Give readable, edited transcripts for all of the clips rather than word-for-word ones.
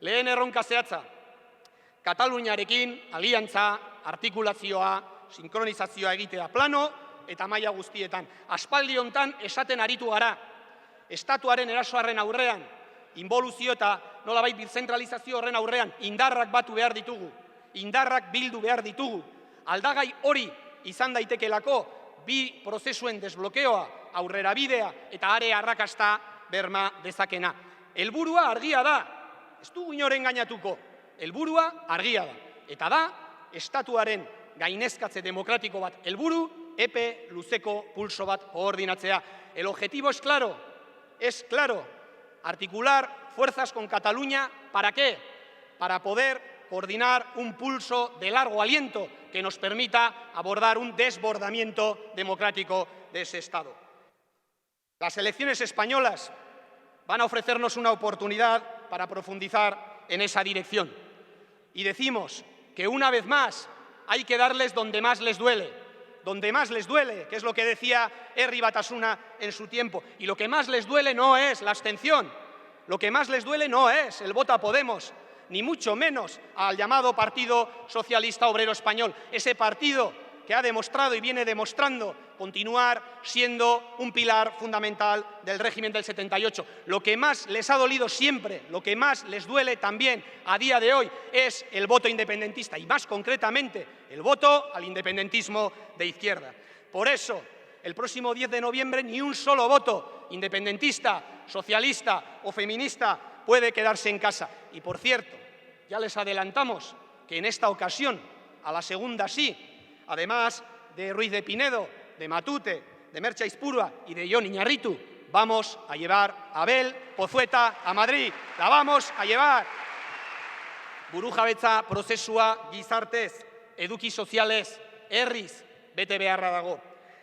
Lehen erronka zehatza, Kataluniarekin aliantza, artikulazioa, sinkronizazioa egitea plano eta maila guztietan. Aspaldi hontan esaten aritu gara, estatuaren erasoaren aurrean, inboluzio eta nolabait birzentralizazio horren aurrean, indarrak batu behar ditugu, indarrak bildu behar ditugu. Aldagai hori izan daitekelako bi prozesuen desblokeoa, aurrerabidea eta are arrakasta berma dezakena. Helburua argia da, ez dugu inoren gainatuko, helburua argia da. Eta da, estatuaren gainezkatze demokratiko bat helburu, epe luzeko pulso bat koordinatzea. El objetivo es claro, articular fuerzas con Cataluña, ¿para qué? Para poder coordinar un pulso de largo aliento que nos permita abordar un desbordamiento democrático de ese Estado. Las elecciones españolas van a ofrecernos una oportunidad para profundizar en esa dirección. Y decimos que una vez más hay que darles donde más les duele, que es lo que decía Herri Batasuna en su tiempo. Y lo que más les duele no es la abstención, lo que más les duele no es el voto a Podemos, ni mucho menos al llamado Partido Socialista Obrero Español, ese partido que ha demostrado y viene demostrando continuar siendo un pilar fundamental del régimen del 78. Lo que más les ha dolido siempre, lo que más les duele también a día de hoy es el voto independentista y más concretamente el voto al independentismo de izquierda. Por eso, el próximo 10 de noviembre ni un solo voto independentista, socialista o feminista puede quedarse en casa. Y por cierto, ya les adelantamos que en esta ocasión, a la segunda sí, además de Ruiz de Pinedo, de Matute, de Mertxe Aizpurua y de Jon Iñarritu, vamos a llevar a Abel Pozueta a Madrid. La vamos a llevar. Burujabetza prozesua gizartez, eduki sozialez, herriz, bete beharra dago.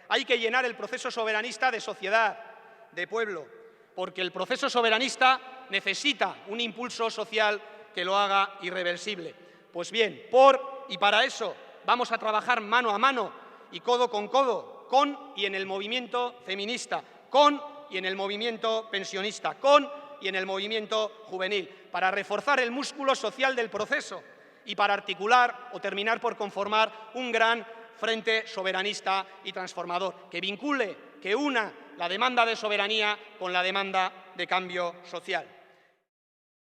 Hay que llenar el proceso soberanista de sociedad, de pueblo, porque el proceso soberanista necesita un impulso social que lo haga irreversible. Pues bien, por y para eso vamos a trabajar mano a mano y codo con y en el movimiento feminista, con y en el movimiento pensionista, con y en el movimiento juvenil, para reforzar el músculo social del proceso y para articular o terminar por conformar un gran frente soberanista y transformador que vincule, que una la demanda de soberanía con la demanda de cambio social.